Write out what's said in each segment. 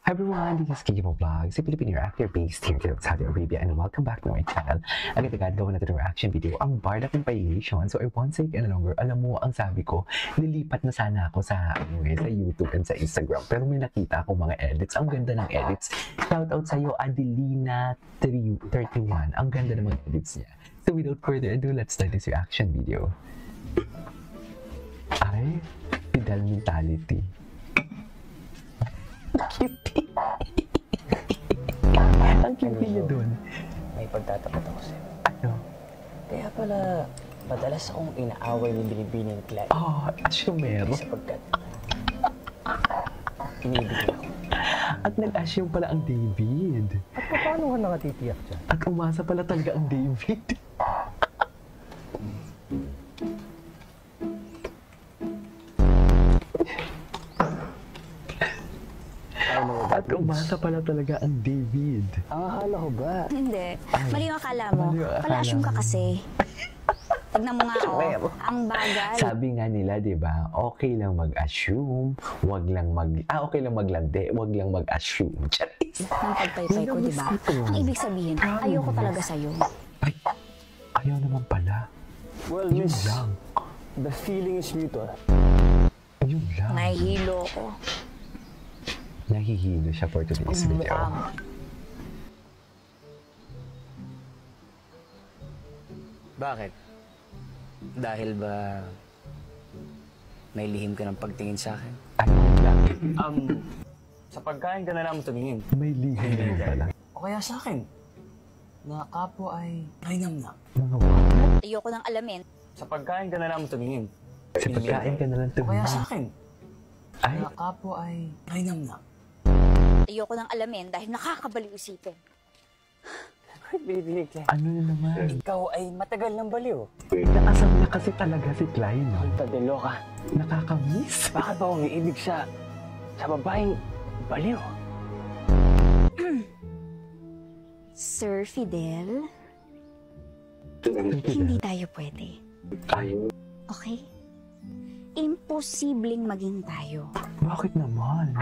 Hi everyone, this is Kiko Vlogs, a Filipino actor based here in Saudi Arabia, and welcome back to my channel. Agad-agad gawa natin ng reaction video, ang Barda compilation. So I won't say any longer, alam mo, ang sabi ko, nilipat na sana ako sa YouTube and sa Instagram. Pero may nakita akong mga edits. Ang ganda ng edits. Shoutout sa'yo, Adelina31. Ang ganda ng mga edits niya. So without further ado, let's start this reaction video. Ay, Fidel mentality. Cute. Ang cute niya doon. May pagtatapat ako sa'yo. Ano? Kaya pala, madalas akong inaaway ni Binibini ni Clyde. Asyumero. Sapagkat iniibig ako. At nag-assume pala ang David. At paano ka nakatitiyak dyan? At umasa pala talaga ang David. At umasa pala talaga ang David. Ang akala ko ba? Hindi. Mali yung akala mo. Pala-assume ka kasi. Tignan mo nga ako. Ang bagay. Sabi nga nila, di ba, okay lang mag-assume, wag lang okay lang maglande, wag lang mag-assume. Charis! Ng pagpaypay ko, di ba? Ang ibig sabihin, ayoko talaga sa'yo. Ay, ayaw naman pala. Well, Yun miss, lang. the feeling is mutual. Yun lang. Nahihilo ko. Nahihilo siya for today's video. Bakit? Dahil ba may lihim ka ng pagtingin sa akin? Ano lang? Sa pagkain ka na lang tumingin. May lihim naman pala. O kaya sa akin, na kapwa ay namnam. Mga what? Ayoko nang alamin. Sa pagkain ka na lang tumingin. Sa pagkain ka na lang O kaya sa tumingin. akin, Ay, na kapwa ay namnam. Ayoko nang alamin dahil nakakabaliw isipin. Binibinig ka. ano na naman? Ikaw ay matagal ng baliw. Nakasama na kasi talaga si Klein, no? Tadelo ka. Nakakamiss. Bakit ba umiibig sa babaeng baliw? Sir Fidel, hindi tayo pwede. Ay, Okay? Imposibleng maging tayo. bakit naman?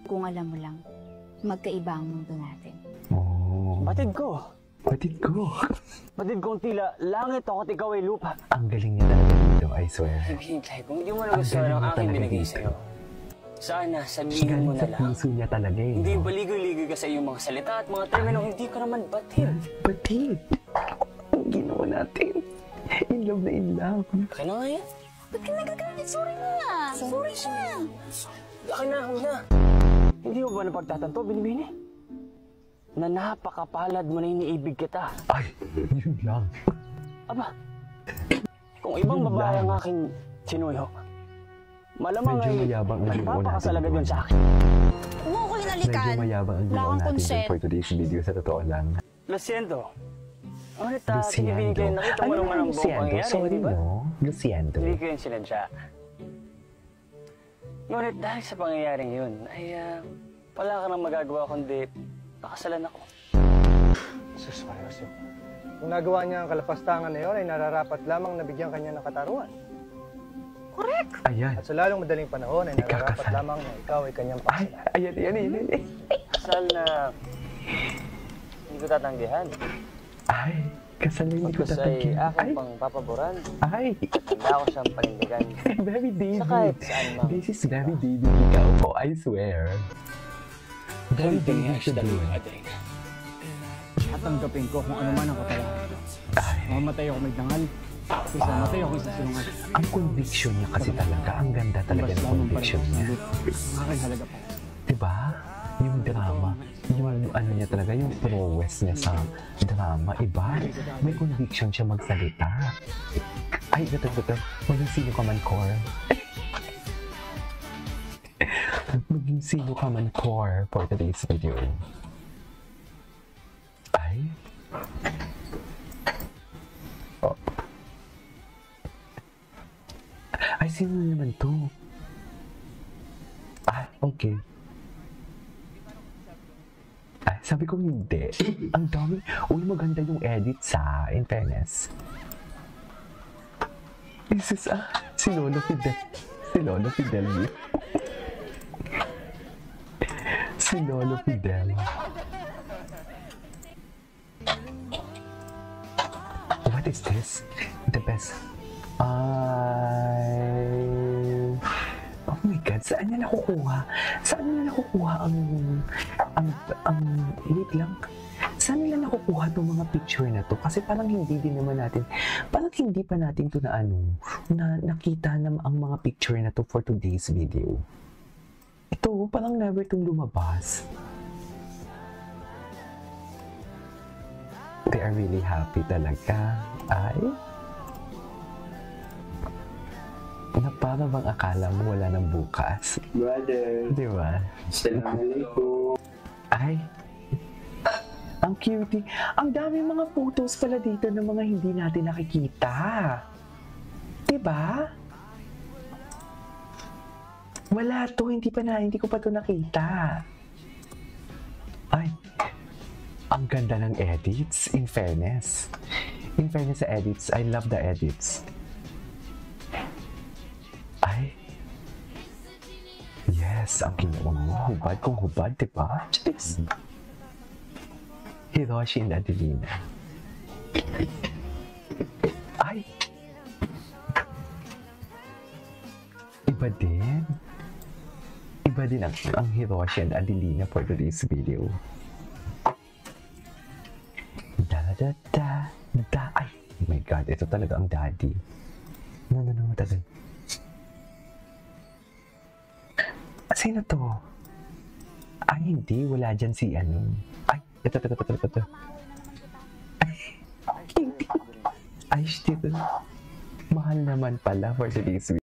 Kung alam mo lang, magkaiba ang mundo natin. Oh, Batid ko. batid ko. Batid kong tila langit ako at ikaw ay lupa. Ang galing niya talaga dito, I swear. Hinintay, kung hindi mo nagustuhan ang aking binigay sa'yo, sana sabihin mo Galing na sa lang. puso niya talaga eh. Hindi no? baligoy-ligoy ka sa iyong mga salita at mga terminong hindi ka naman batid. Batid. Ang ginawa natin. In love na in love. Laki na nga yan. Ba't ka nagagalit? Sorry na! Sorry na! Laki na ako na. Hindi mo ba napagtatanto, Binibini? Na napakapalad mo na iniibig kita. Ay, yun lang. Aba, kung ibang babae ang aking sinuyo, malamang Medyo ay mayabang ang ginawa natin. napakasalaga yun sa akin. Huwag mo ko Medyo hinalikan. mayabang ang Wala ginawa kang natin consent. for today's video, sa totoo lang. Lo siento. Ngunit Binibini Luciendo. kayo, nakita mo Ano naman naman ang buong Luciendo? pangyayari, Sorry di ba? no? Luciendo. Hindi ko yung sinadya. Ngunit dahil sa pangyayaring yun, ay wala ka nang magagawa kundi nakasalan ako. Sus, Mariosio. Kung nagawa niya ang kalapastangan na yun, ay nararapat lamang nabigyan kanya ng katarungan. Correct! Ayan. At sa lalong madaling panahon, ay nararapat Ikakasal. lamang na ikaw ay kanyang Ay, pakasalan. ayan. Kasal na hindi ko tatanggihan. Ay, kasal na hindi ko Tapos ay tatagyan. aking pang papaboran. Ay, Handa ko siyang panindigan. very David. Sa kahit saan, ma'am. This is very David ikaw po, I swear. Very David siya doon. At tanggapin ko kung ano man ang kapalaran. Mamatay ako may dangal. Kasi mamatay ako sa silungan. Ang conviction niya kasi talaga, ang ganda talaga ng conviction niya. Ang aking halaga pa. Diba? Yung drama, yung ano niya talaga, yung prowess niya sa drama, iba. May conviction siya magsalita. Ay, ito. Maging sino ka man, Core. Maging sino ka man, Core, for today's video. Ay. Oh. Ay, sino naman to? Ah, okay. Sabi ko hindi. Ang dami. Uy, maganda yung edit sa, in fairness. This is, si Lolo Fidel. Si Lolo Fidel. Si Lolo Fidel. What is this? The best. Oh my God, saan niya nakukuha? Saan niya nakukuha wait lang. Saan nila nakukuha itong mga picture na to? Kasi parang hindi din naman natin, parang hindi pa natin to na nakita na ang mga picture na to for today's video. Ito, parang never itong lumabas. They are really happy talaga. Ay? Na para bang akala mo wala ng bukas? Brother, Di ba? Assalamualaikum. Ay, ang cutie. Ang dami mga photos pala dito ng mga hindi natin nakikita. Diba? Wala to, hindi ko pa to nakita. Ay, ang ganda ng edits, in fairness. In fairness sa edits, I love the edits. Ay, yes, ang ginawa mo. Hubad kung hubad, diba? Cheers. Hiroshi and Adelina. Ay! Iba din. Iba din ang Hiroshi and Adelina for today's video. Da. Ay! Oh my God, ito talaga ang daddy. No, tagal. Sino to? Ay, hindi. Wala dyan si ano. Ay, ito. Ay, hindi. Ay, shit. Mahal naman pala for today's video.